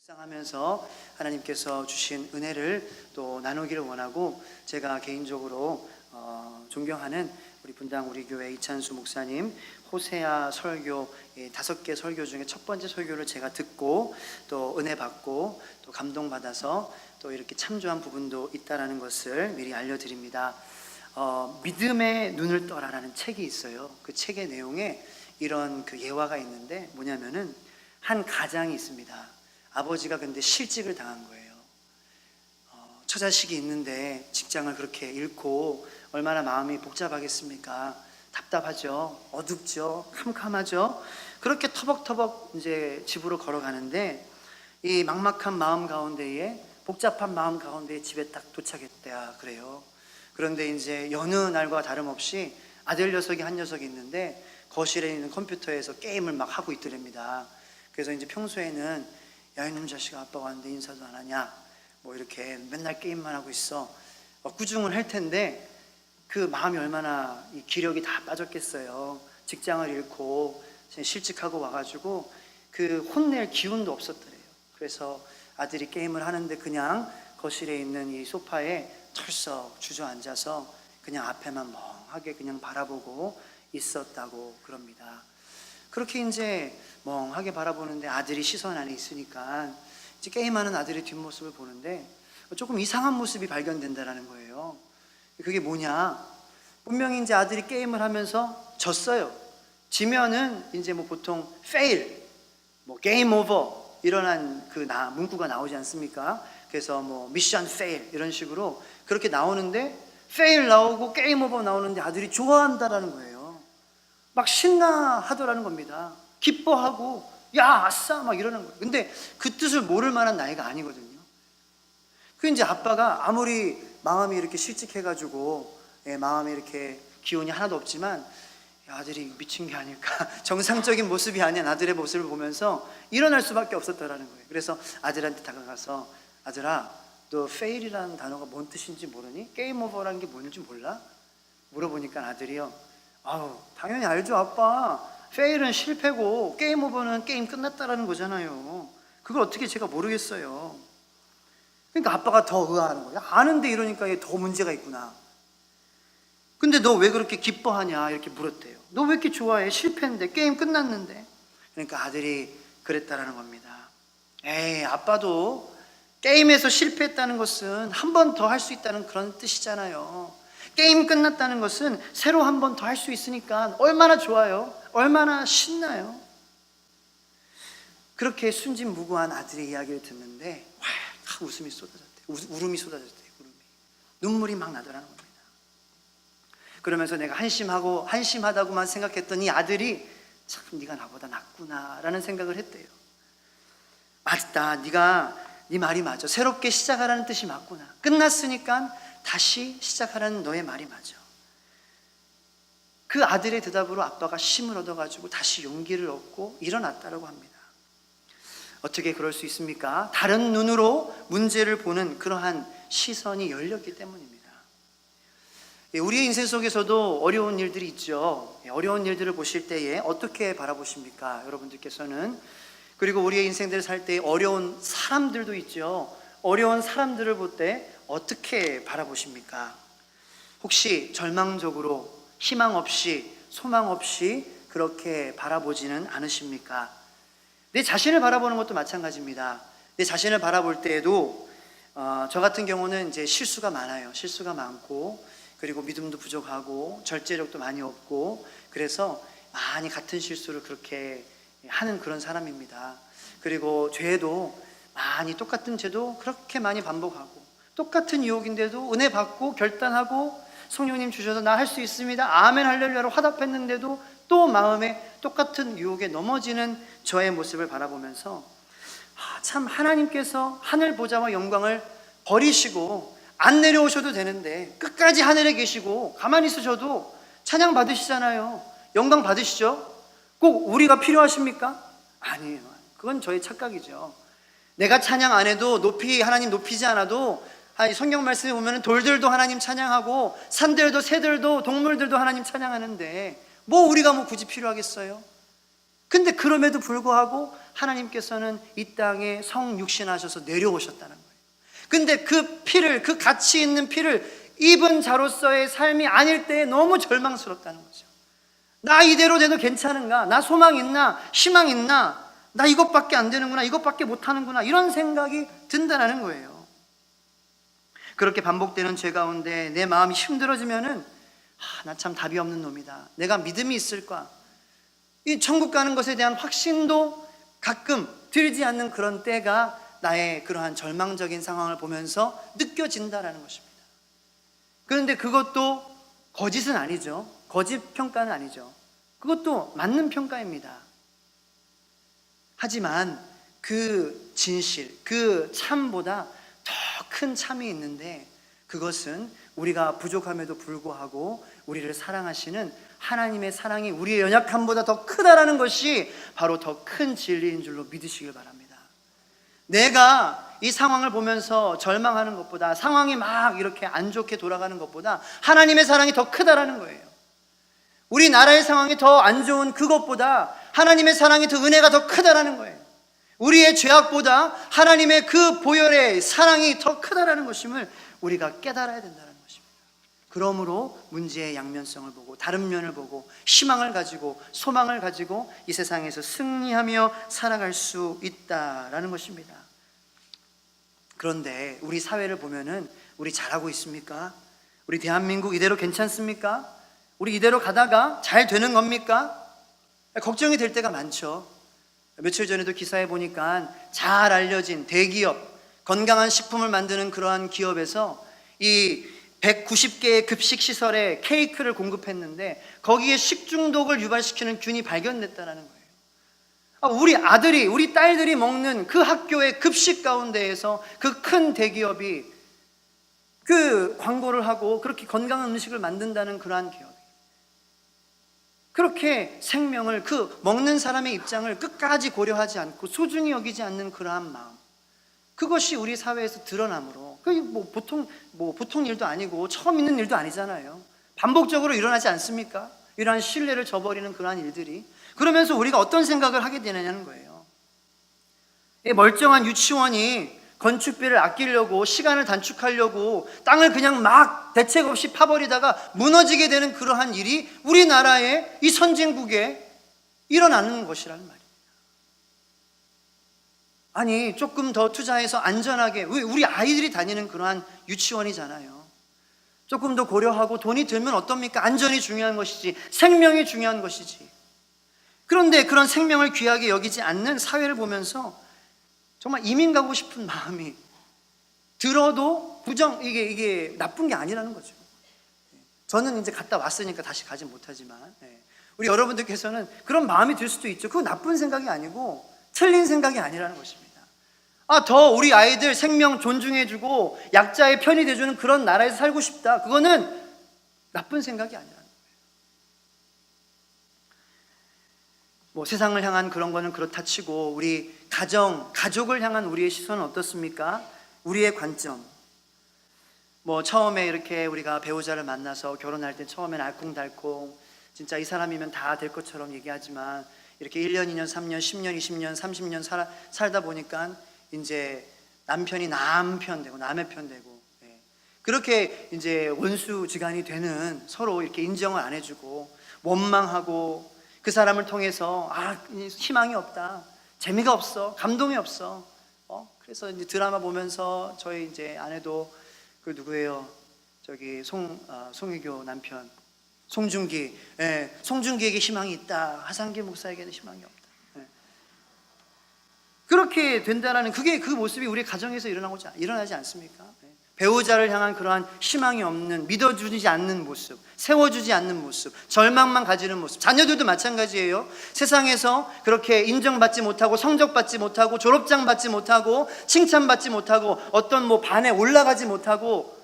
묵상하면서 하나님께서 주신 은혜를 또 나누기를 원하고, 제가 개인적으로 존경하는 우리 분당 우리 교회 이찬수 목사님 호세아 설교 5개 설교 중에 첫 번째 설교를 제가 듣고 또 은혜 받고 또 감동받아서 또 이렇게 참조한 부분도 있다라는 것을 미리 알려드립니다. 믿음의 눈을 떠라라는 책이 있어요. 그 책의 내용에 이런 그 예화가 있는데 뭐냐면은 한 가장이 있습니다. 아버지가 근데 실직을 당한 거예요. 처자식이 있는데 직장을 그렇게 잃고 얼마나 마음이 복잡하겠습니까? 답답하죠. 어둡죠. 캄캄하죠. 그렇게 터벅터벅 이제 집으로 걸어가는데 이 막막한 마음 가운데에, 복잡한 마음 가운데에 집에 딱 도착했대야 그래요. 그런데 이제 여느 날과 다름없이 아들 녀석이 한 녀석이 있는데 거실에 있는 컴퓨터에서 게임을 막 하고 있더랍니다. 그래서 이제 평소에는 야, 이놈 자식아, 아빠가 왔는데 인사도 안 하냐, 뭐 이렇게 맨날 게임만 하고 있어, 꾸중을 할 텐데 그 마음이 얼마나 이 기력이 다 빠졌겠어요. 직장을 잃고 실직하고 와가지고 그 혼낼 기운도 없었더래요. 그래서 아들이 게임을 하는데 그냥 거실에 있는 이 소파에 털썩 주저앉아서 그냥 앞에만 멍하게 그냥 바라보고 있었다고 그럽니다. 그렇게 이제 멍하게 바라보는데 아들이 시선 안에 있으니까 이제 게임하는 아들의 뒷모습을 보는데 조금 이상한 모습이 발견된다라는 거예요. 그게 뭐냐? 분명히 이제 아들이 게임을 하면서 졌어요. 지면은 이제 뭐 보통 fail, 뭐 game over 이런 문구가 나오지 않습니까? 그래서 뭐 미션 fail 이런 식으로 그렇게 나오는데 fail 나오고 game over 나오는데 아들이 좋아한다라는 거예요. 막 신나하더라는 겁니다. 기뻐하고 야 아싸 막 이러는 거예요. 근데 그 뜻을 모를 만한 나이가 아니거든요. 그 이제 아빠가 아무리 마음이 이렇게 실직해가지고 마음에 이렇게 기운이 하나도 없지만 아들이 미친 게 아닐까, 정상적인 모습이 아닌 아들의 모습을 보면서 일어날 수밖에 없었다라는 거예요. 그래서 아들한테 다가가서 아들아, 너 fail이라는 단어가 뭔 뜻인지 모르니? 게임 오버라는 게 뭔지 몰라? 물어보니까 아들이요, 아우 당연히 알죠 아빠. fail은 실패고 게임 오버는 게임 끝났다라는 거잖아요. 그걸 어떻게 제가 모르겠어요. 그러니까 아빠가 더 의아하는 거예요. 아는데 이러니까 얘 더 문제가 있구나. 근데 너 왜 그렇게 기뻐하냐 이렇게 물었대요. 너 왜 이렇게 좋아해? 실패인데, 게임 끝났는데. 그러니까 아들이 그랬다라는 겁니다. 에이, 아빠도 게임에서 실패했다는 것은 한 번 더 할 수 있다는 그런 뜻이잖아요. 게임 끝났다는 것은 새로 한 번 더 할 수 있으니까 얼마나 좋아요? 얼마나 신나요? 그렇게 순진무구한 아들의 이야기를 듣는데 확 웃음이 쏟아졌대요. 울음이 쏟아졌대요. 눈물이 막 나더라는 겁니다. 그러면서 내가 한심하다고만 생각했던 이 아들이 참 네가 나보다 낫구나라는 생각을 했대요. 맞다, 네 말이 맞아. 새롭게 시작하라는 뜻이 맞구나. 끝났으니까 다시 시작하라는 너의 말이 맞아. 그 아들의 대답으로 아빠가 힘을 얻어가지고 다시 용기를 얻고 일어났다라고 합니다. 어떻게 그럴 수 있습니까? 다른 눈으로 문제를 보는 그러한 시선이 열렸기 때문입니다. 우리의 인생 속에서도 어려운 일들이 있죠. 어려운 일들을 보실 때에 어떻게 바라보십니까? 여러분들께서는. 그리고 우리의 인생들을 살 때 어려운 사람들도 있죠. 어려운 사람들을 볼 때 어떻게 바라보십니까? 혹시 절망적으로 희망 없이 소망 없이 그렇게 바라보지는 않으십니까? 내 자신을 바라보는 것도 마찬가지입니다. 내 자신을 바라볼 때에도 저 같은 경우는 이제 실수가 많아요. 실수가 많고, 그리고 믿음도 부족하고 절제력도 많이 없고, 그래서 많이 같은 실수를 그렇게 하는 그런 사람입니다. 그리고 죄도 많이, 똑같은 죄도 그렇게 많이 반복하고, 똑같은 유혹인데도 은혜 받고 결단하고 성령님 주셔서 나 할 수 있습니다, 아멘 할렐루야로 화답했는데도 또 마음에 똑같은 유혹에 넘어지는 저의 모습을 바라보면서 참 하나님께서 하늘 보좌와 영광을 버리시고 안 내려오셔도 되는데 끝까지 하늘에 계시고 가만히 있으셔도 찬양 받으시잖아요. 영광 받으시죠? 꼭 우리가 필요하십니까? 아니에요. 그건 저의 착각이죠. 내가 찬양 안 해도 하나님 높이지 않아도 성경 말씀에 보면 돌들도 하나님 찬양하고 산들도 새들도 동물들도 하나님 찬양하는데 뭐 우리가 굳이 필요하겠어요? 근데 그럼에도 불구하고 하나님께서는 이 땅에 성육신하셔서 내려오셨다는 거예요. 근데 그 피를, 그 가치 있는 피를 입은 자로서의 삶이 아닐 때에 너무 절망스럽다는 거죠. 나 이대로 돼도 괜찮은가? 나 소망 있나? 희망 있나? 나 이것밖에 안 되는구나, 이것밖에 못하는구나, 이런 생각이 든다는 거예요. 그렇게 반복되는 죄 가운데 내 마음이 힘들어지면은 나 참 답이 없는 놈이다, 내가 믿음이 있을까, 이 천국 가는 것에 대한 확신도 가끔 들지 않는 그런 때가 나의 그러한 절망적인 상황을 보면서 느껴진다라는 것입니다. 그런데 그것도 거짓은 아니죠. 거짓 평가는 아니죠. 그것도 맞는 평가입니다. 하지만 그 진실, 그 참보다 더 큰 참이 있는데, 그것은 우리가 부족함에도 불구하고 우리를 사랑하시는 하나님의 사랑이 우리의 연약함보다 더 크다라는 것이 바로 더 큰 진리인 줄로 믿으시길 바랍니다. 내가 이 상황을 보면서 절망하는 것보다, 상황이 막 이렇게 안 좋게 돌아가는 것보다 하나님의 사랑이 더 크다라는 거예요. 우리나라의 상황이 더 안 좋은 그것보다 하나님의 사랑이 더, 은혜가 더 크다라는 거예요. 우리의 죄악보다 하나님의 그 보혈의 사랑이 더 크다라는 것임을 우리가 깨달아야 된다는 것입니다. 그러므로 문제의 양면성을 보고, 다른 면을 보고, 희망을 가지고, 소망을 가지고 이 세상에서 승리하며 살아갈 수 있다라는 것입니다. 그런데 우리 사회를 보면은 우리 잘하고 있습니까? 우리 대한민국 이대로 괜찮습니까? 우리 이대로 가다가 잘 되는 겁니까? 걱정이 될 때가 많죠. 며칠 전에도 기사에 보니까 잘 알려진 대기업, 건강한 식품을 만드는 그러한 기업에서 이 190개의 급식시설에 케이크를 공급했는데 거기에 식중독을 유발시키는 균이 발견됐다는 거예요. 우리 아들이, 우리 딸들이 먹는 그 학교의 급식 가운데에서 그 큰 대기업이 그 광고를 하고 그렇게 건강한 음식을 만든다는 그러한 기업, 그렇게 생명을, 그 먹는 사람의 입장을 끝까지 고려하지 않고 소중히 여기지 않는 그러한 마음, 그것이 우리 사회에서 드러나므로, 그게 보통 일도 아니고 처음 있는 일도 아니잖아요. 반복적으로 일어나지 않습니까? 이러한 신뢰를 저버리는 그러한 일들이. 그러면서 우리가 어떤 생각을 하게 되느냐는 거예요. 이 멀쩡한 유치원이 건축비를 아끼려고, 시간을 단축하려고 땅을 그냥 막 대책 없이 파버리다가 무너지게 되는 그러한 일이 우리나라의 이 선진국에 일어나는 것이라는 말이에요. 아니, 조금 더 투자해서 안전하게, 우리 아이들이 다니는 그러한 유치원이잖아요. 조금 더 고려하고 돈이 들면 어떻습니까? 안전이 중요한 것이지, 생명이 중요한 것이지. 그런데 그런 생명을 귀하게 여기지 않는 사회를 보면서 정말 이민 가고 싶은 마음이 들어도 이게 나쁜 게 아니라는 거죠. 저는 이제 갔다 왔으니까 다시 가지 못하지만, 우리 여러분들께서는 그런 마음이 들 수도 있죠. 그건 나쁜 생각이 아니고 틀린 생각이 아니라는 것입니다. 더 우리 아이들 생명 존중해주고 약자의 편이 돼주는 그런 나라에서 살고 싶다, 그거는 나쁜 생각이 아니라는 거예요. 세상을 향한 그런 거는 그렇다 치고, 우리 가족을 향한 우리의 시선은 어떻습니까? 우리의 관점. 처음에 이렇게 우리가 배우자를 만나서 결혼할 때 처음엔 알콩달콩 진짜 이 사람이면 다 될 것처럼 얘기하지만, 이렇게 1년, 2년, 3년, 10년, 20년, 30년 살다 보니까 이제 남편이 남편 되고 남의 편 되고, 그렇게 이제 원수지간이 되는, 서로 이렇게 인정을 안 해주고 원망하고, 그 사람을 통해서 희망이 없다, 재미가 없어, 감동이 없어. 그래서 이제 드라마 보면서 저희 이제 아내도 그 누구예요? 저기 송혜교 남편 송중기, 송중기에게 희망이 있다, 하상기 목사에게는 희망이 없다. 그렇게 된다라는, 그게 그 모습이 우리 가정에서 일어나지 않습니까? 배우자를 향한 그러한 희망이 없는, 믿어주지 않는 모습, 세워주지 않는 모습, 절망만 가지는 모습. 자녀들도 마찬가지예요. 세상에서 그렇게 인정받지 못하고, 성적받지 못하고, 졸업장 받지 못하고, 칭찬받지 못하고, 어떤 반에 올라가지 못하고,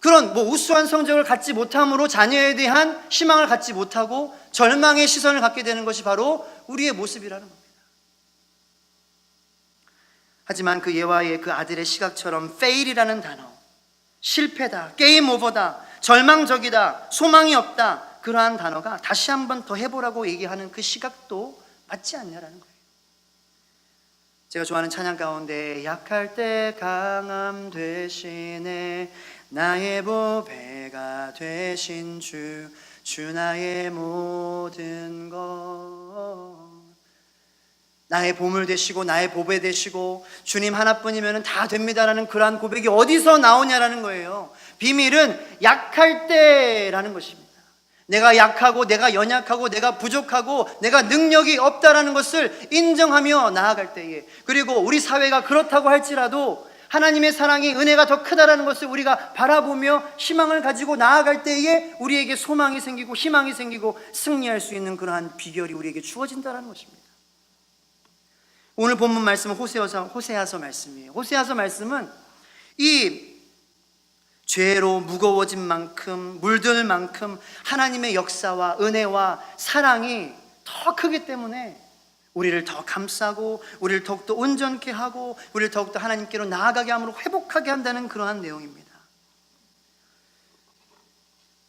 그런 우수한 성적을 갖지 못함으로 자녀에 대한 희망을 갖지 못하고 절망의 시선을 갖게 되는 것이 바로 우리의 모습이라는 겁니다. 하지만 그 예화의 그 아들의 시각처럼 fail이라는 단어, 실패다, 게임 오버다, 절망적이다, 소망이 없다, 그러한 단어가 다시 한번 더 해보라고 얘기하는 그 시각도 맞지 않냐라는 거예요. 제가 좋아하는 찬양 가운데 약할 때 강함 되시네 나의 보배가 되신 주 나의 모든 것 나의 보물 되시고 나의 보배 되시고 주님 하나뿐이면 다 됩니다라는 그러한 고백이 어디서 나오냐라는 거예요. 비밀은 약할 때라는 것입니다. 내가 약하고 내가 연약하고 내가 부족하고 내가 능력이 없다라는 것을 인정하며 나아갈 때에, 그리고 우리 사회가 그렇다고 할지라도 하나님의 사랑이 은혜가 더 크다라는 것을 우리가 바라보며 희망을 가지고 나아갈 때에 우리에게 소망이 생기고 희망이 생기고 승리할 수 있는 그러한 비결이 우리에게 주어진다는 것입니다. 오늘 본문 말씀은 호세아서 말씀이에요. 호세아서 말씀은 이 죄로 무거워진 만큼 물들 만큼 하나님의 역사와 은혜와 사랑이 더 크기 때문에 우리를 더 감싸고 우리를 더욱더 온전케 하고 우리를 더욱더 하나님께로 나아가게 함으로 회복하게 한다는 그러한 내용입니다.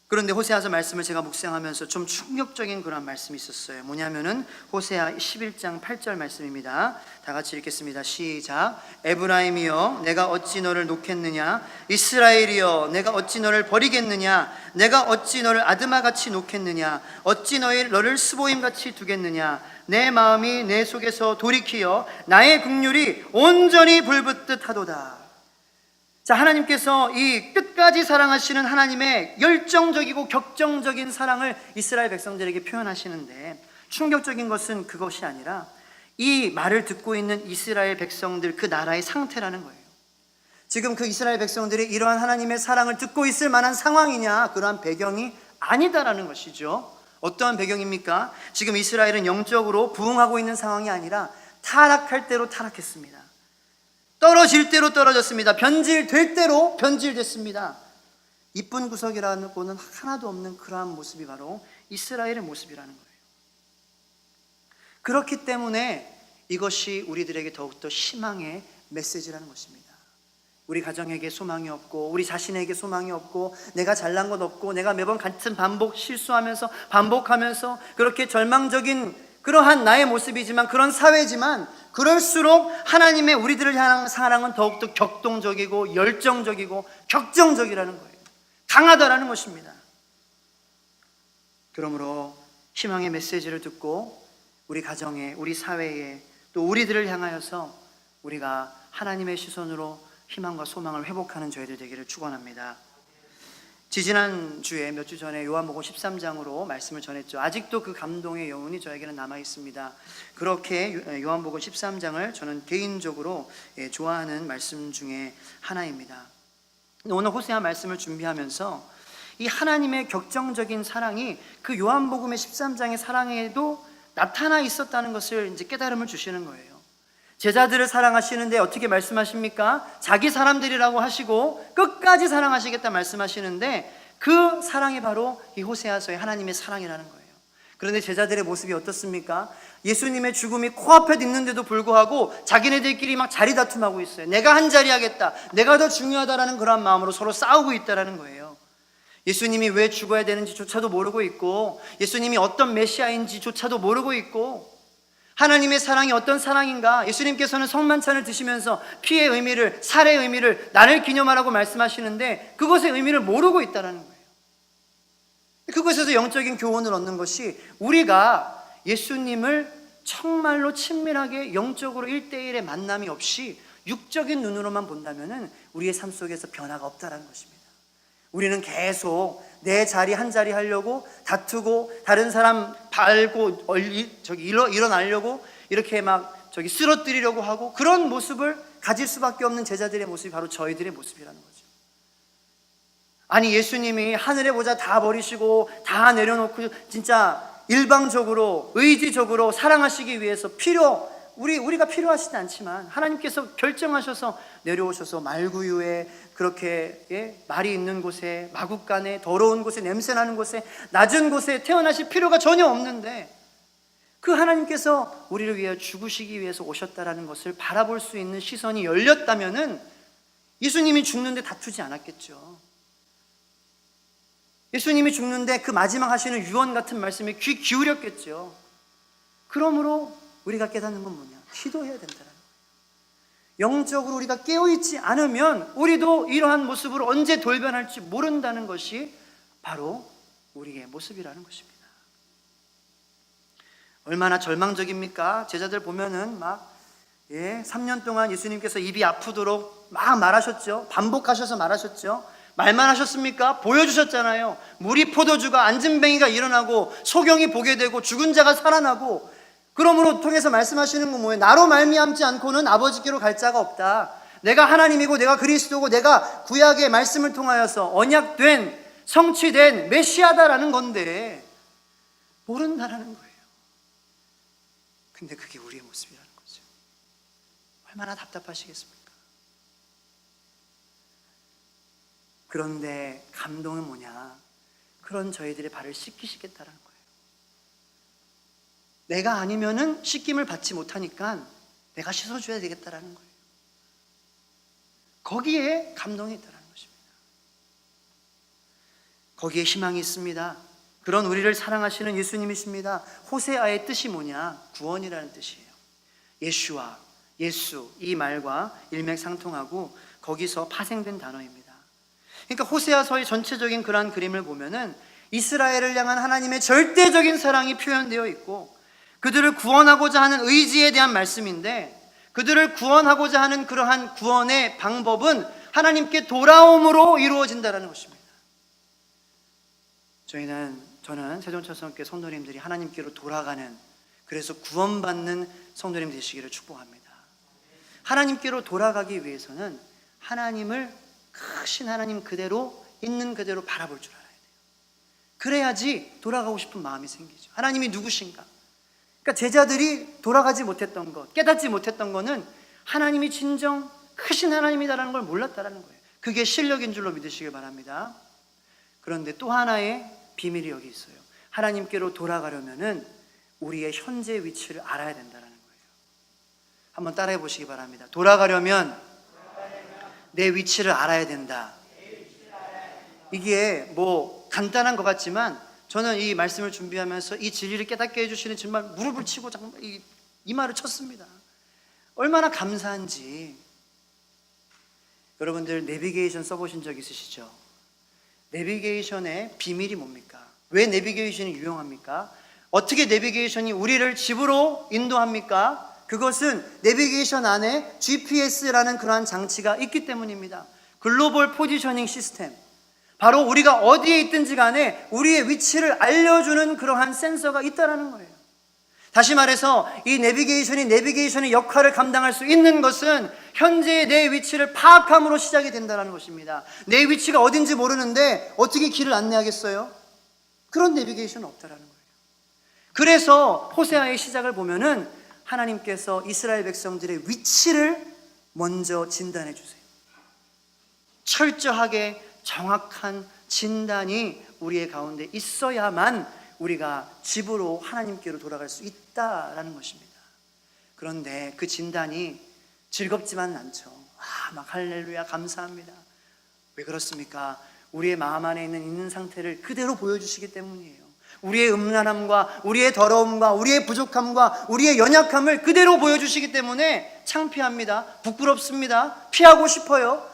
그런데 호세아서 말씀을 제가 묵상하면서 좀 충격적인 그런 말씀이 있었어요. 뭐냐면은 호세아 11장 8절 말씀입니다. 다 같이 읽겠습니다. 시작. 에브라임이여 내가 어찌 너를 놓겠느냐, 이스라엘이여 내가 어찌 너를 버리겠느냐, 내가 어찌 너를 아드마같이 놓겠느냐, 어찌 너를 스보임같이 두겠느냐, 내 마음이 내 속에서 돌이키어 나의 긍휼이 온전히 불붙듯 하도다. 자, 하나님께서 이 끝까지 사랑하시는 하나님의 열정적이고 격정적인 사랑을 이스라엘 백성들에게 표현하시는데, 충격적인 것은 그것이 아니라 이 말을 듣고 있는 이스라엘 백성들, 그 나라의 상태라는 거예요. 지금 그 이스라엘 백성들이 이러한 하나님의 사랑을 듣고 있을 만한 상황이냐, 그러한 배경이 아니다라는 것이죠. 어떠한 배경입니까? 지금 이스라엘은 영적으로 부흥하고 있는 상황이 아니라 타락할 대로 타락했습니다. 떨어질 대로 떨어졌습니다. 변질될 대로 변질됐습니다. 이쁜 구석이라고는 하나도 없는 그러한 모습이 바로 이스라엘의 모습이라는 거예요. 그렇기 때문에 이것이 우리들에게 더욱더 희망의 메시지라는 것입니다. 우리 가정에게 소망이 없고 우리 자신에게 소망이 없고 내가 잘난 것 없고 내가 매번 같은 실수하면서 반복하면서 그렇게 절망적인 그러한 나의 모습이지만, 그런 사회지만, 그럴수록 하나님의 우리들을 향한 사랑은 더욱더 격동적이고 열정적이고 격정적이라는 거예요. 강하다라는 것입니다. 그러므로 희망의 메시지를 듣고 우리 가정에, 우리 사회에, 또 우리들을 향하여서 우리가 하나님의 시선으로 희망과 소망을 회복하는 저희들 되기를 축원합니다. 지지난주에 몇 주 전에 요한복음 13장으로 말씀을 전했죠. 아직도 그 감동의 여운이 저에게는 남아 있습니다. 그렇게 요한복음 13장을 저는 개인적으로 좋아하는 말씀 중에 하나입니다. 오늘 호세아 말씀을 준비하면서 이 하나님의 격정적인 사랑이 그 요한복음의 13장의 사랑에도 나타나 있었다는 것을 이제 깨달음을 주시는 거예요. 제자들을 사랑하시는데 어떻게 말씀하십니까? 자기 사람들이라고 하시고 끝까지 사랑하시겠다 말씀하시는데, 그 사랑이 바로 이 호세아서의 하나님의 사랑이라는 거예요. 그런데 제자들의 모습이 어떻습니까? 예수님의 죽음이 코앞에 있는데도 불구하고 자기네들끼리 막 자리 다툼하고 있어요. 내가 한 자리 하겠다, 내가 더 중요하다라는 그런 마음으로 서로 싸우고 있다는 거예요. 예수님이 왜 죽어야 되는지조차도 모르고 있고, 예수님이 어떤 메시아인지조차도 모르고 있고, 하나님의 사랑이 어떤 사랑인가, 예수님께서는 성만찬을 드시면서 피의 의미를, 살의 의미를, 나를 기념하라고 말씀하시는데 그것의 의미를 모르고 있다는 거예요. 그것에서 영적인 교훈을 얻는 것이, 우리가 예수님을 정말로 친밀하게 영적으로 1대1의 만남이 없이 육적인 눈으로만 본다면 우리의 삶 속에서 변화가 없다는 것입니다. 우리는 계속 내 자리 한 자리 하려고 다투고, 다른 사람 밟고 일어나려고 이렇게 막 쓰러뜨리려고 하고, 그런 모습을 가질 수밖에 없는 제자들의 모습이 바로 저희들의 모습이라는 거죠. 아니, 예수님이 하늘의 보좌 다 버리시고 다 내려놓고 진짜 일방적으로 의지적으로 사랑하시기 위해서 우리가 필요하시지 않지만 하나님께서 결정하셔서 내려오셔서 말구유에, 그렇게 말이 있는 곳에, 마국간에, 더러운 곳에, 냄새나는 곳에, 낮은 곳에 태어나실 필요가 전혀 없는데 그 하나님께서 우리를 위해 죽으시기 위해서 오셨다라는 것을 바라볼 수 있는 시선이 열렸다면은 예수님이 죽는데 다투지 않았겠죠. 예수님이 죽는데 그 마지막 하시는 유언 같은 말씀에 귀 기울였겠죠. 그러므로 우리가 깨닫는 건 뭐냐? 기도해야 된다는 거예요. 영적으로 우리가 깨어있지 않으면 우리도 이러한 모습으로 언제 돌변할지 모른다는 것이 바로 우리의 모습이라는 것입니다. 얼마나 절망적입니까? 제자들 보면은 3년 동안 예수님께서 입이 아프도록 막 말하셨죠. 반복하셔서 말하셨죠. 말만 하셨습니까? 보여주셨잖아요. 물이 포도주가, 안진뱅이가 일어나고 소경이 보게 되고 죽은 자가 살아나고, 그러므로 통해서 말씀하시는 건 뭐예요? 나로 말미암지 않고는 아버지께로 갈 자가 없다. 내가 하나님이고 내가 그리스도고 내가 구약의 말씀을 통하여서 언약된, 성취된 메시아다라는 건데 모른다라는 거예요. 근데 그게 우리의 모습이라는 거죠. 얼마나 답답하시겠습니까? 그런데 감동은 뭐냐? 그런 저희들의 발을 씻기시겠다라는 거예요. 내가 아니면은 씻김을 받지 못하니까 내가 씻어줘야 되겠다라는 거예요. 거기에 감동이 있다는 것입니다. 거기에 희망이 있습니다. 그런 우리를 사랑하시는 예수님이십니다. 호세아의 뜻이 뭐냐? 구원이라는 뜻이에요. 예슈아, 예수, 이 말과 일맥상통하고 거기서 파생된 단어입니다. 그러니까 호세아서의 전체적인 그러한 그림을 보면은 이스라엘을 향한 하나님의 절대적인 사랑이 표현되어 있고, 그들을 구원하고자 하는 의지에 대한 말씀인데, 그들을 구원하고자 하는 그러한 구원의 방법은 하나님께 돌아옴으로 이루어진다는 것입니다. 저는 세종철성교회 성도님들이 하나님께로 돌아가는, 그래서 구원받는 성도님 되시기를 축복합니다. 하나님께로 돌아가기 위해서는 하나님을 크신 하나님 그대로, 있는 그대로 바라볼 줄 알아야 돼요. 그래야지 돌아가고 싶은 마음이 생기죠. 하나님이 누구신가? 그러니까 제자들이 돌아가지 못했던 것, 깨닫지 못했던 것은 하나님이 진정 크신 하나님이다라는 걸 몰랐다라는 거예요. 그게 실력인 줄로 믿으시길 바랍니다. 그런데 또 하나의 비밀이 여기 있어요. 하나님께로 돌아가려면은 우리의 현재 위치를 알아야 된다는 거예요. 한번 따라해 보시기 바랍니다. 돌아가려면 내 위치를 알아야 된다. 이게 뭐 간단한 것 같지만, 저는 이 말씀을 준비하면서 이 진리를 깨닫게 해주시는 정말 무릎을 치고 정말 이 말을 쳤습니다. 얼마나 감사한지. 여러분들 내비게이션 써보신 적 있으시죠? 내비게이션의 비밀이 뭡니까? 왜 내비게이션이 유용합니까? 어떻게 내비게이션이 우리를 집으로 인도합니까? 그것은 내비게이션 안에 GPS라는 그러한 장치가 있기 때문입니다. 글로벌 포지셔닝 시스템. 바로 우리가 어디에 있든지 간에 우리의 위치를 알려주는 그러한 센서가 있다는 거예요. 다시 말해서 이 내비게이션의 역할을 감당할 수 있는 것은 현재의 내 위치를 파악함으로 시작이 된다는 것입니다. 내 위치가 어딘지 모르는데 어떻게 길을 안내하겠어요? 그런 내비게이션은 없다는 거예요. 그래서 호세아의 시작을 보면은 하나님께서 이스라엘 백성들의 위치를 먼저 진단해 주세요. 철저하게 정확한 진단이 우리의 가운데 있어야만 우리가 집으로 하나님께로 돌아갈 수 있다라는 것입니다. 그런데 그 진단이 즐겁지만은 않죠. 막 할렐루야 감사합니다. 왜 그렇습니까? 우리의 마음 안에 있는 상태를 그대로 보여주시기 때문이에요. 우리의 음란함과 우리의 더러움과 우리의 부족함과 우리의 연약함을 그대로 보여주시기 때문에 창피합니다. 부끄럽습니다. 피하고 싶어요.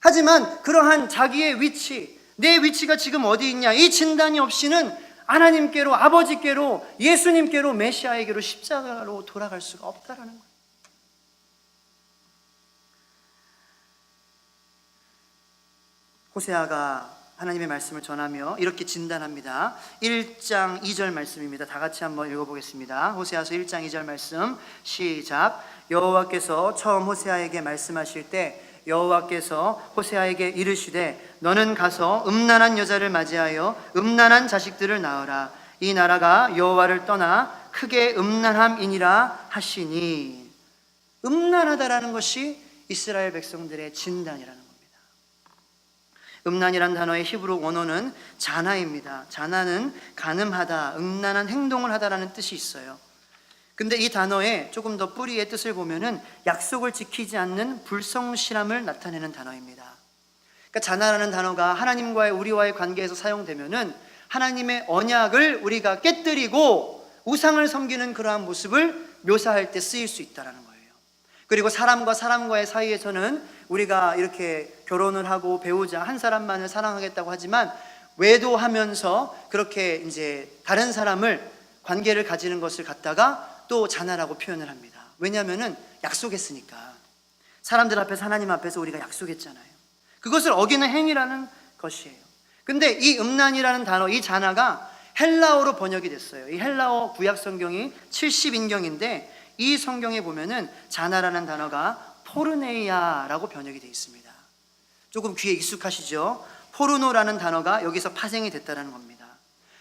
하지만 그러한 자기의 위치, 내 위치가 지금 어디 있냐, 이 진단이 없이는 하나님께로, 아버지께로, 예수님께로, 메시아에게로, 십자가로 돌아갈 수가 없다라는 거예요. 호세아가 하나님의 말씀을 전하며 이렇게 진단합니다. 1장 2절 말씀입니다. 다 같이 한번 읽어보겠습니다. 호세아서 1장 2절 말씀 시작. 여호와께서 처음 호세아에게 말씀하실 때 여호와께서 호세아에게 이르시되 너는 가서 음란한 여자를 맞이하여 음란한 자식들을 낳으라. 이 나라가 여호와를 떠나 크게 음란함이니라 하시니. 음란하다라는 것이 이스라엘 백성들의 진단이라는 겁니다. 음란이란 단어의 히브리 원어는 자나입니다. 자나는 간음하다, 음란한 행동을 하다라는 뜻이 있어요. 근데 이 단어의 조금 더 뿌리의 뜻을 보면은 약속을 지키지 않는 불성실함을 나타내는 단어입니다. 그러니까 자나라는 단어가 하나님과의 우리와의 관계에서 사용되면은 하나님의 언약을 우리가 깨뜨리고 우상을 섬기는 그러한 모습을 묘사할 때 쓰일 수 있다는 거예요. 그리고 사람과 사람과의 사이에서는 우리가 이렇게 결혼을 하고 배우자 한 사람만을 사랑하겠다고 하지만 외도하면서 그렇게 이제 다른 사람을 관계를 가지는 것을 갖다가 또 자나라고 표현을 합니다. 왜냐하면은 약속했으니까. 사람들 앞에서, 하나님 앞에서 우리가 약속했잖아요. 그것을 어기는 행위라는 것이에요. 근데 이 음란이라는 단어, 이 자나가 헬라어로 번역이 됐어요. 이 헬라어 구약 성경이 70인경인데 이 성경에 보면은 자나라는 단어가 포르네이아라고 번역이 되어 있습니다. 조금 귀에 익숙하시죠? 포르노라는 단어가 여기서 파생이 됐다는 겁니다.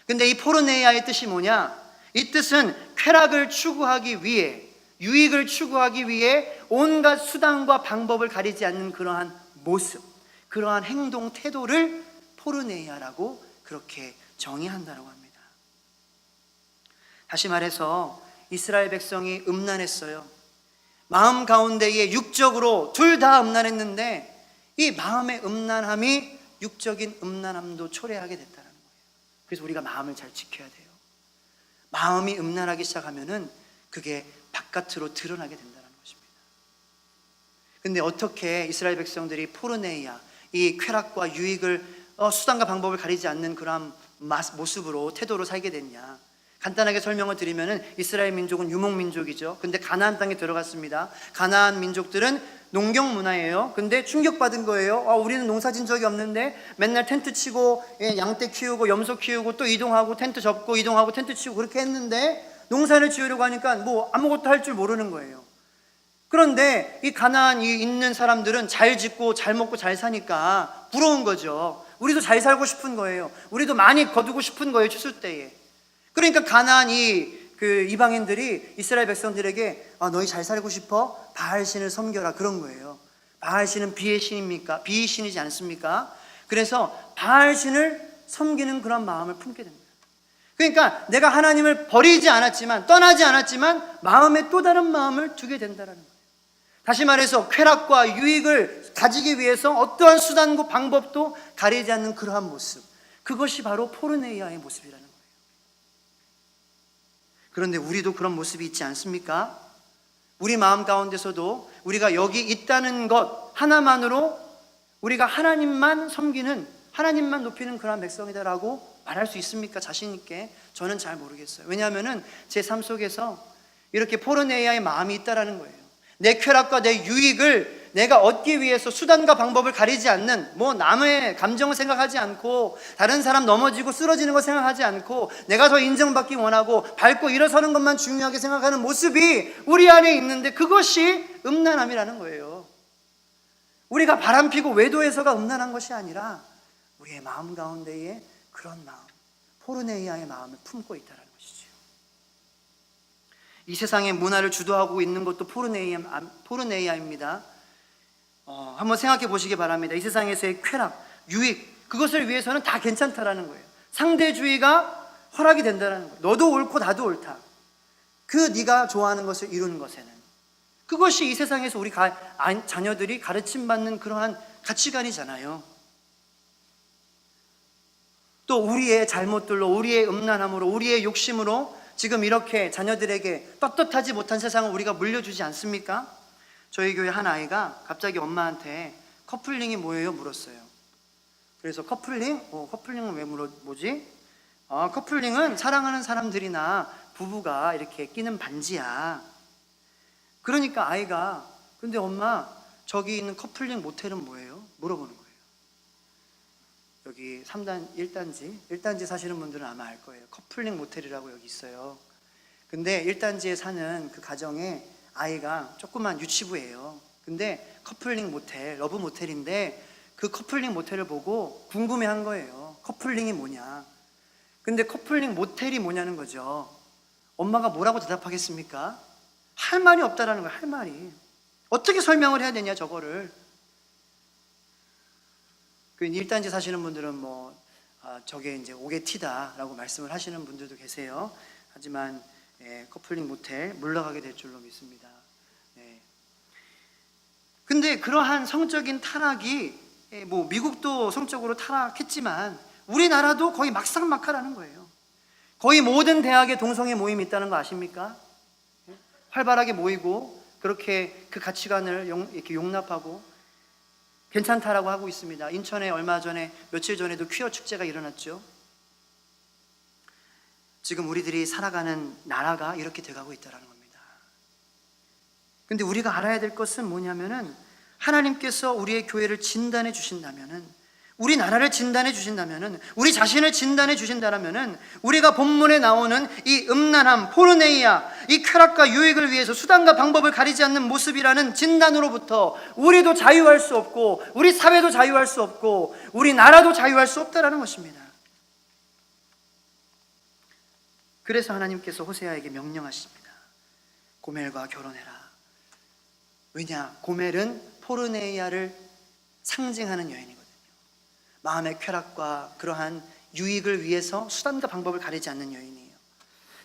근데 이 포르네이아의 뜻이 뭐냐? 이 뜻은 쾌락을 추구하기 위해, 유익을 추구하기 위해 온갖 수단과 방법을 가리지 않는 그러한 모습, 그러한 행동, 태도를 포르네이아라고 그렇게 정의한다고 합니다. 다시 말해서 이스라엘 백성이 음란했어요. 마음 가운데에 육적으로 둘 다 음란했는데 이 마음의 음란함이 육적인 음란함도 초래하게 됐다는 거예요. 그래서 우리가 마음을 잘 지켜야 돼요. 마음이 음란하기 시작하면은 그게 바깥으로 드러나게 된다는 것입니다. 근데 어떻게 이스라엘 백성들이 포르네이아, 이 쾌락과 유익을 수단과 방법을 가리지 않는 그러한 모습으로, 태도로 살게 됐냐? 간단하게 설명을 드리면은 이스라엘 민족은 유목민족이죠. 근데 가나안 땅에 들어갔습니다. 가나안 민족들은 농경 문화예요. 근데 충격받은 거예요. 우리는 농사 진 적이 없는데 맨날 텐트 치고 양떼 키우고 염소 키우고 또 이동하고 텐트 접고 이동하고 텐트 치고 그렇게 했는데 농사를 지으려고 하니까 뭐 아무것도 할 줄 모르는 거예요. 그런데 이 가나안에 있는 사람들은 잘 짓고 잘 먹고 잘 사니까 부러운 거죠. 우리도 잘 살고 싶은 거예요. 우리도 많이 거두고 싶은 거예요, 추수 때에. 그러니까 가나안 그 이방인들이 이스라엘 백성들에게 너희 잘 살고 싶어? 바알신을 섬겨라, 그런 거예요. 바알신은 비의 신입니까? 비의 신이지 않습니까? 그래서 바알신을 섬기는 그런 마음을 품게 됩니다. 그러니까 내가 하나님을 버리지 않았지만, 떠나지 않았지만 마음에 또 다른 마음을 두게 된다는 거예요. 다시 말해서 쾌락과 유익을 가지기 위해서 어떠한 수단과 방법도 가리지 않는 그러한 모습, 그것이 바로 포르네이아의 모습이라는 거예요. 그런데 우리도 그런 모습이 있지 않습니까? 우리 마음 가운데서도 우리가 여기 있다는 것 하나만으로 우리가 하나님만 섬기는, 하나님만 높이는 그런 백성이다라고 말할 수 있습니까? 자신 있게? 저는 잘 모르겠어요. 왜냐하면은 제 삶 속에서 이렇게 포르네이아의 마음이 있다라는 거예요. 내 쾌락과 내 유익을 내가 얻기 위해서 수단과 방법을 가리지 않는, 남의 감정을 생각하지 않고 다른 사람 넘어지고 쓰러지는 거 생각하지 않고 내가 더 인정받기 원하고 밟고 일어서는 것만 중요하게 생각하는 모습이 우리 안에 있는데 그것이 음란함이라는 거예요. 우리가 바람피고 외도해서가 음란한 것이 아니라 우리의 마음 가운데에 그런 마음, 포르네이아의 마음을 품고 있다는 것이죠. 이 세상의 문화를 주도하고 있는 것도 포르네이아입니다. 한번 생각해 보시기 바랍니다. 이 세상에서의 쾌락, 유익, 그것을 위해서는 다 괜찮다라는 거예요. 상대주의가 허락이 된다는 거예요. 너도 옳고 나도 옳다. 네가 좋아하는 것을 이루는 것에는. 그것이 이 세상에서 우리 자녀들이 가르침받는 그러한 가치관이잖아요. 또 우리의 잘못들로, 우리의 음란함으로, 우리의 욕심으로 지금 이렇게 자녀들에게 떳떳하지 못한 세상을 우리가 물려주지 않습니까? 저희 교회 한 아이가 갑자기 엄마한테 커플링이 뭐예요? 물었어요. 그래서 커플링? 커플링은 왜 뭐지? 커플링은 사랑하는 사람들이나 부부가 이렇게 끼는 반지야. 그러니까 아이가, 근데 엄마, 저기 있는 커플링 모텔은 뭐예요? 물어보는 거예요. 여기 1단지 사시는 분들은 아마 알 거예요. 커플링 모텔이라고 여기 있어요. 근데 1단지에 사는 그 가정에 아이가 조그만 유치부예요. 근데 커플링 모텔, 러브 모텔인데 그 커플링 모텔을 보고 궁금해한 거예요. 커플링이 뭐냐? 근데 커플링 모텔이 뭐냐는 거죠. 엄마가 뭐라고 대답하겠습니까? 할 말이 없다라는 거예요. 할 말이. 어떻게 설명을 해야 되냐, 저거를. 그 1단지 사시는 분들은 저게 이제 오게티다라고 말씀을 하시는 분들도 계세요. 하지만 커플링 모텔 물러가게 될 줄로 믿습니다. 근데 그러한 성적인 타락이 미국도 성적으로 타락했지만 우리나라도 거의 막상막하라는 거예요. 거의 모든 대학에 동성애 모임이 있다는 거 아십니까? 활발하게 모이고 그렇게 그 가치관을 이렇게 용납하고 괜찮다라고 하고 있습니다. 인천에 얼마 전에, 며칠 전에도 퀴어 축제가 일어났죠. 지금 우리들이 살아가는 나라가 이렇게 돼가고 있다는 겁니다. 근데 우리가 알아야 될 것은 뭐냐면은, 하나님께서 우리의 교회를 진단해 주신다면은, 우리 나라를 진단해 주신다면은, 우리 자신을 진단해 주신다면은, 우리가 본문에 나오는 이 음란함, 포르네이아, 이 쾌락과 유익을 위해서 수단과 방법을 가리지 않는 모습이라는 진단으로부터 우리도 자유할 수 없고, 우리 사회도 자유할 수 없고, 우리 나라도 자유할 수 없다라는 것입니다. 그래서 하나님께서 호세아에게 명령하십니다. 고멜과 결혼해라. 왜냐? 고멜은 포르네이아를 상징하는 여인이거든요. 마음의 쾌락과 그러한 유익을 위해서 수단과 방법을 가리지 않는 여인이에요.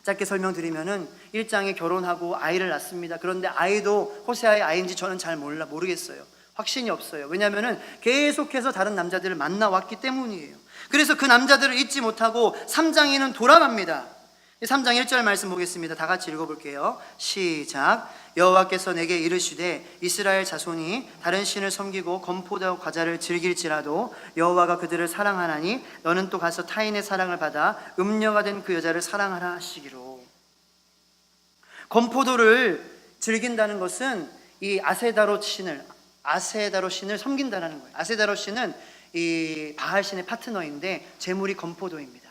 짧게 설명드리면은 1장에 결혼하고 아이를 낳습니다. 그런데 아이도 호세아의 아이인지 저는 잘 모르겠어요. 확신이 없어요. 왜냐하면은 계속해서 다른 남자들을 만나왔기 때문이에요. 그래서 그 남자들을 잊지 못하고 3장에는 돌아갑니다. 3장 1절 말씀 보겠습니다. 다 같이 읽어볼게요. 시작. 여호와께서 내게 이르시되 이스라엘 자손이 다른 신을 섬기고 건포도 과자를 즐길지라도 여호와가 그들을 사랑하나니 너는 또 가서 타인의 사랑을 받아 음녀가 된 그 여자를 사랑하라 하시기로. 건포도를 즐긴다는 것은 이 아세다롯 신을 섬긴다는 거예요. 아세다롯 신은 이 바알 신의 파트너인데 제물이 건포도입니다.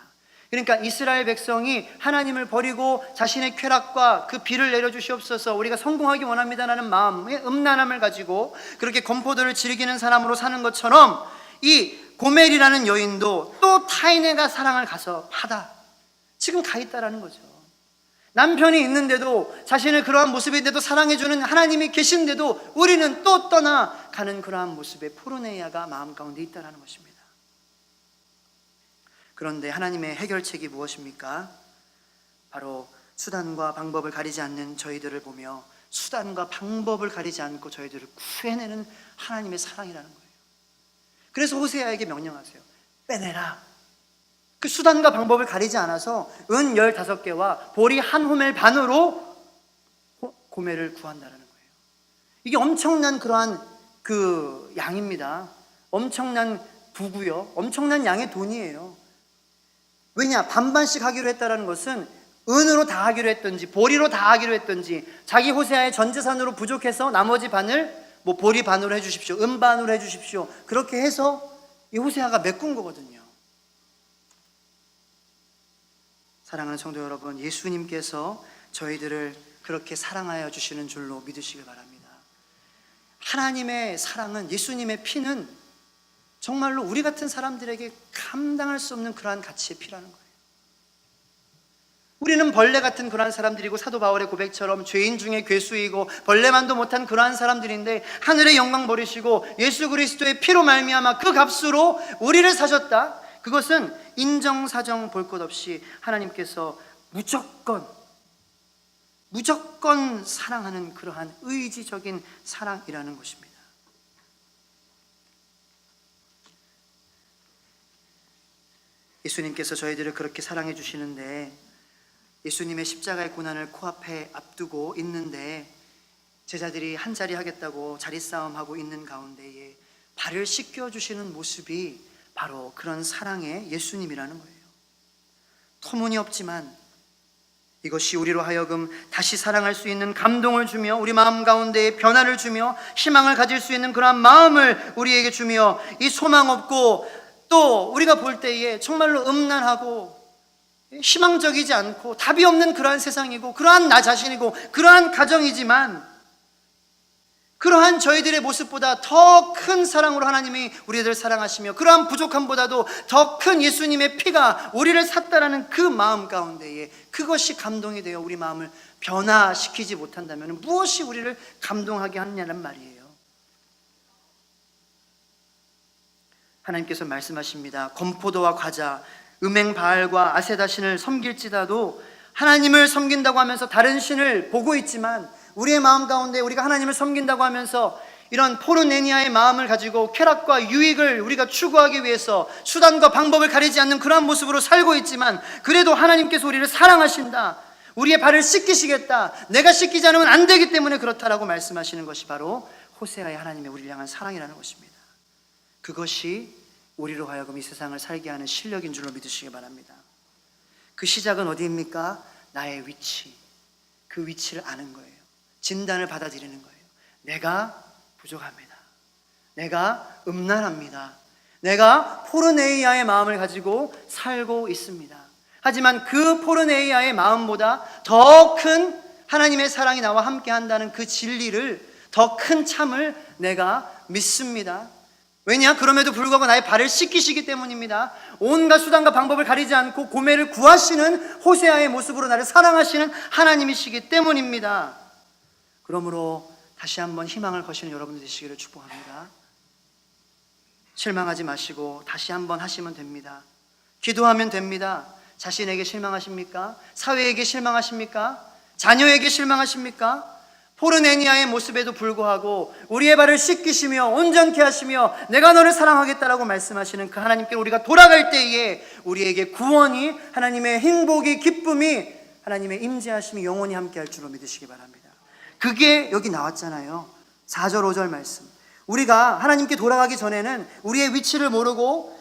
그러니까 이스라엘 백성이 하나님을 버리고 자신의 쾌락과 그 비를 내려주시옵소서, 우리가 성공하기 원합니다라는 마음의 음란함을 가지고 그렇게 건포도를 즐기는 사람으로 사는 것처럼, 이 고멜이라는 여인도 또 타인의 사랑을 가서 받아 지금 가 있다라는 거죠. 남편이 있는데도, 자신을 그러한 모습인데도 사랑해주는 하나님이 계신데도 우리는 또 떠나가는 그러한 모습의 포르네이아가 마음 가운데 있다라는 것입니다. 그런데 하나님의 해결책이 무엇입니까? 바로 수단과 방법을 가리지 않는 저희들을 보며 수단과 방법을 가리지 않고 저희들을 구해내는 하나님의 사랑이라는 거예요. 그래서 호세아에게 명령하세요. 빼내라. 그 수단과 방법을 가리지 않아서 은 15개와 보리 한 호멜 반으로 고멜을 구한다는 거예요. 이게 엄청난 그러한 그 양입니다. 엄청난 부고요. 엄청난 양의 돈이에요. 왜냐? 반반씩 하기로 했다는 것은 은으로 다 하기로 했던지 보리로 다 하기로 했던지, 자기 호세아의 전 재산으로 부족해서 나머지 반을 보리 반으로 해주십시오, 은 반으로 해주십시오, 그렇게 해서 이 호세아가 메꾼 거거든요. 사랑하는 성도 여러분, 예수님께서 저희들을 그렇게 사랑하여 주시는 줄로 믿으시길 바랍니다. 하나님의 사랑은, 예수님의 피는 정말로 우리 같은 사람들에게 감당할 수 없는 그러한 가치의 피라는 거예요. 우리는 벌레 같은 그러한 사람들이고, 사도 바울의 고백처럼 죄인 중에 괴수이고 벌레만도 못한 그러한 사람들인데, 하늘의 영광 버리시고 예수 그리스도의 피로 말미암아 그 값으로 우리를 사셨다. 그것은 인정사정 볼 것 없이 하나님께서 무조건 사랑하는 그러한 의지적인 사랑이라는 것입니다. 예수님께서 저희들을 그렇게 사랑해 주시는데, 예수님의 십자가의 고난을 코앞에 앞두고 있는데 제자들이 한 자리 하겠다고 자리 싸움하고 있는 가운데에 발을 씻겨주시는 모습이 바로 그런 사랑의 예수님이라는 거예요. 터무니없지만 이것이 우리로 하여금 다시 사랑할 수 있는 감동을 주며, 우리 마음 가운데에 변화를 주며 희망을 가질 수 있는 그러한 마음을 우리에게 주며, 이 소망 없고 또 우리가 볼 때에 정말로 음란하고 희망적이지 않고 답이 없는 그러한 세상이고, 그러한 나 자신이고, 그러한 가정이지만, 그러한 저희들의 모습보다 더 큰 사랑으로 하나님이 우리들을 사랑하시며, 그러한 부족함보다도 더 큰 예수님의 피가 우리를 샀다라는 그 마음 가운데에, 그것이 감동이 되어 우리 마음을 변화시키지 못한다면 무엇이 우리를 감동하게 하느냐는 말이에요. 하나님께서 말씀하십니다. 건포도와 과자, 음행 바알과 아세다 신을 섬길지라도, 하나님을 섬긴다고 하면서 다른 신을 보고 있지만, 우리의 마음 가운데 우리가 하나님을 섬긴다고 하면서 이런 포르네니아의 마음을 가지고 쾌락과 유익을 우리가 추구하기 위해서 수단과 방법을 가리지 않는 그러한 모습으로 살고 있지만, 그래도 하나님께서 우리를 사랑하신다, 우리의 발을 씻기시겠다, 내가 씻기지 않으면 안 되기 때문에 그렇다라고 말씀하시는 것이 바로 호세아의 하나님의 우리를 향한 사랑이라는 것입니다. 그것이 우리로 하여금 이 세상을 살게 하는 실력인 줄로 믿으시기 바랍니다. 그 시작은 어디입니까? 나의 위치, 그 위치를 아는 거예요. 진단을 받아들이는 거예요. 내가 부족합니다. 내가 음란합니다. 내가 포르네이아의 마음을 가지고 살고 있습니다. 하지만 그 포르네이아의 마음보다 더 큰 하나님의 사랑이 나와 함께 한다는 그 진리를, 더 큰 참을 내가 믿습니다. 왜냐? 그럼에도 불구하고 나의 발을 씻기시기 때문입니다. 온갖 수단과 방법을 가리지 않고 고매를 구하시는 호세아의 모습으로 나를 사랑하시는 하나님이시기 때문입니다. 그러므로 다시 한번 희망을 거시는 여러분들 되시기를 축복합니다. 실망하지 마시고 다시 한번 하시면 됩니다. 기도하면 됩니다. 자신에게 실망하십니까? 사회에게 실망하십니까? 자녀에게 실망하십니까? 포르네니아의 모습에도 불구하고 우리의 발을 씻기시며 온전케 하시며 내가 너를 사랑하겠다라고 말씀하시는 그 하나님께 우리가 돌아갈 때에 우리에게 구원이, 하나님의 행복이, 기쁨이, 하나님의 임재하심이 영원히 함께 할 줄로 믿으시기 바랍니다. 그게 여기 나왔잖아요. 4절 5절 말씀. 우리가 하나님께 돌아가기 전에는 우리의 위치를 모르고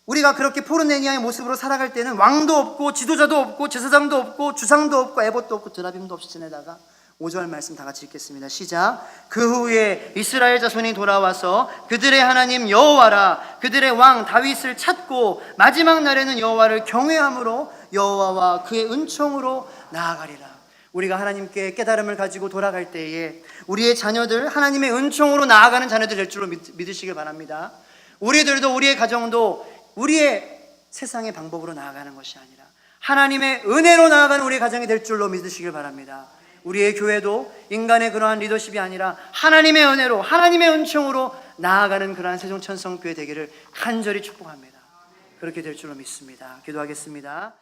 우리가 그렇게 포르네니아의 모습으로 살아갈 때는 왕도 없고 지도자도 없고 제사장도 없고 주상도 없고 에봇도 없고 드라빔도 없이 지내다가 5절 말씀 다 같이 읽겠습니다. 시작. 그 후에 이스라엘 자손이 돌아와서 그들의 하나님 여호와라 그들의 왕 다윗을 찾고 마지막 날에는 여호와를 경외함으로 여호와와 그의 은총으로 나아가리라. 우리가 하나님께 깨달음을 가지고 돌아갈 때에 우리의 자녀들 하나님의 은총으로 나아가는 자녀들 될 줄로 믿으시길 바랍니다. 우리들도 우리의 가정도 우리의 세상의 방법으로 나아가는 것이 아니라 하나님의 은혜로 나아가는 우리의 가정이 될 줄로 믿으시길 바랍니다. 우리의 교회도 인간의 그러한 리더십이 아니라 하나님의 은혜로, 하나님의 은총으로 나아가는 그러한 세종천성교회 되기를 간절히 축복합니다. 그렇게 될 줄로 믿습니다. 기도하겠습니다.